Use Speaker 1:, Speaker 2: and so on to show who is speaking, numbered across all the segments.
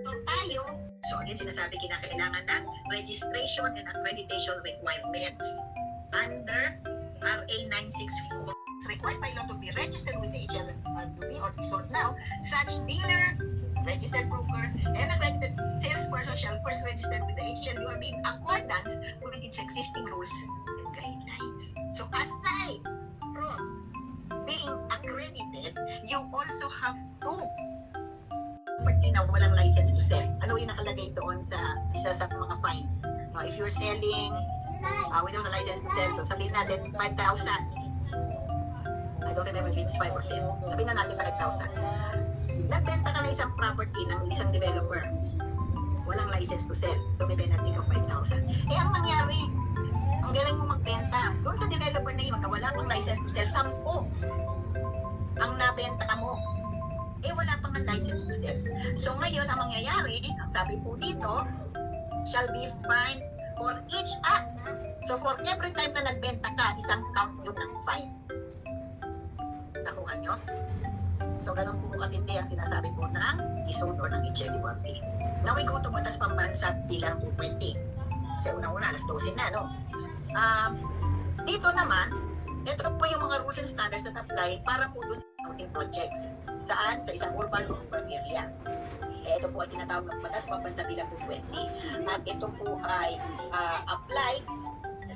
Speaker 1: tayo. So again, sinasabi kinakailangan ng registration and accreditation requirements under RA 964. Required by law to be registered with the HLRB or ISOT now. Such dealer, registered broker, and accredited salesperson shall first register with the HLRB in accordance with its existing rules and guidelines. So aside from being accredited, you also have to na walang license to sell. Ano yung nakalagay doon sa isa sa mga fines? If you're selling without a license to sell, so sabihin natin 5,000. I don't remember if it's 5 or 10. Sabihin na natin 5,000. Nagbenta ka ng isang property ng isang developer. Walang license to sell. So may penalty ka 5,000. Eh ang nangyari, ang galing mo magbenta. Doon sa developer na yun, na wala pang license to sell, 10 ang nabenta mo. Eh wala pang license to sell. So ngayon, ang mangyayari, ang sabi po dito, shall be fined for each act. So for every time na nagbenta ka, isang count yun ng fine. Nakuha nyo? So ganun po katindi ang sinasabi po ng ISOT or ng HLRB. Now we go to Batas Pambansa bilang 220. Kasi una-una, alas 12 na, no? Dito naman, ito po yung mga rules and standards that apply para po dun sa housing projects. Saan? Sa isang urban o urban area. Ito po ay tinatawag ng Batas Pambansa bilang 220. At ito po ay applied,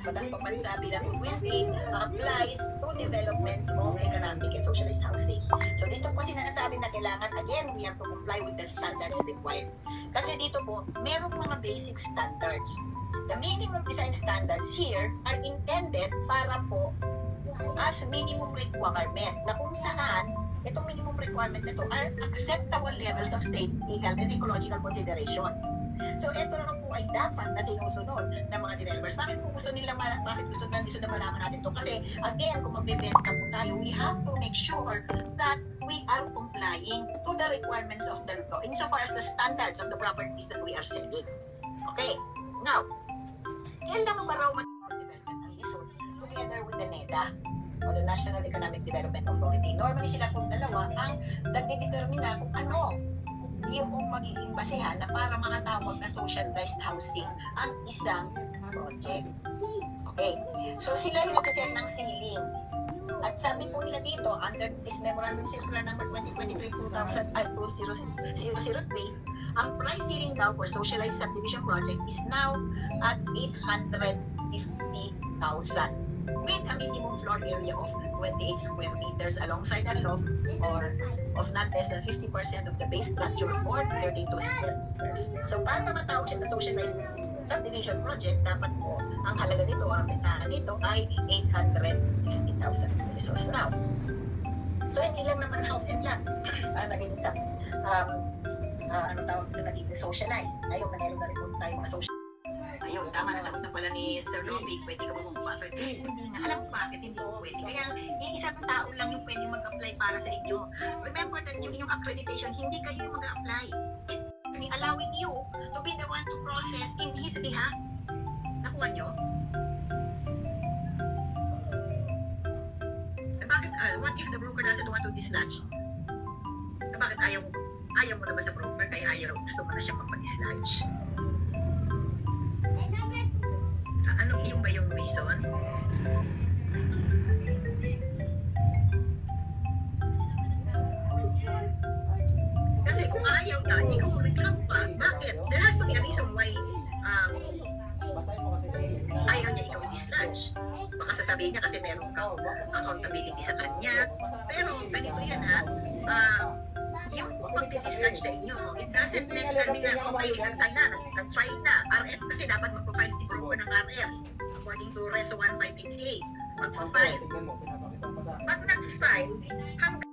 Speaker 1: Batas Pambansa bilang 220 applies to developments of economic and socialized housing. So dito po sinasabi na kailangan, again, we have to comply with the standards required. Kasi dito po, merong mga basic standards. The minimum design standards here are intended para po as minimum requirement na kung saan itong minimum requirement na ito are acceptable levels of safety, health, and ecological considerations. So ito naman po ay dapat na sinusunod ng mga developers. Bakit gusto na malaman natin ito? Kasi again, kung magbebenta po tayo, we have to make sure that we are complying to the requirements of the law insofar as the standards of the properties that we are selling. Okay, now, kailan ba raw mag-development ang ISOT together with the NEDA o the National Economic Development Authority? Normally sila kung dalawa ang nagdedetermina kung ano yung magiging basehan na para makatawag na socialized housing ang isang project. Okay, so sila yung nagsaset ng ceiling. At sabi po nila dito, under this Memorandum Circular number 2023-2003, ang price ceiling daw for socialized subdivision project is now at 850,000 with a minimum floor area of 28 square meters alongside a loft or of not less than 50% of the base structure or 32 square meters. So para matawag siya na socialized subdivision project, dapat po ang halaga nito or ang bentahan nito ay 850,000 pesos. Now, so hindi lang naman house and lot naging sa ano tawag na naging socialized. Ngayon, meron na rin po tayo mga social. Ayun, tama na sagot na pala ni Sir Roby, pwede ka ba mag-offer? Hindi nga, alam ko bakit hindi po pwede. Kaya yung isang tao lang yung pwede mag-apply para sa inyo. Remember that yung inyong accreditation, hindi kayo yung mag-apply. It's allowing you to be the one to process in his behalf. Nakuha nyo? Bakit, what if the broker doesn't want to dislodge? Bakit ayaw mo naman sa broker, kaya gusto mo na siya magpa-dislodge? Ano yung ba yung reason? Kasi kung ayaw niya, ikaw mo reklamo pa. Bakit? There has to be a reason why ayaw niya ikaw i-dislodge. Baka sasabihin niya kasi meron kang accountability sa kanya. Pero ganito yan yung pag-dislodge sa inyo, it doesn't necessarily na okay, sana nag-file na RF kasi dapat magpa-file si broker ng RF according to Res 1588 magpa-file. Pag nag-file, hanggang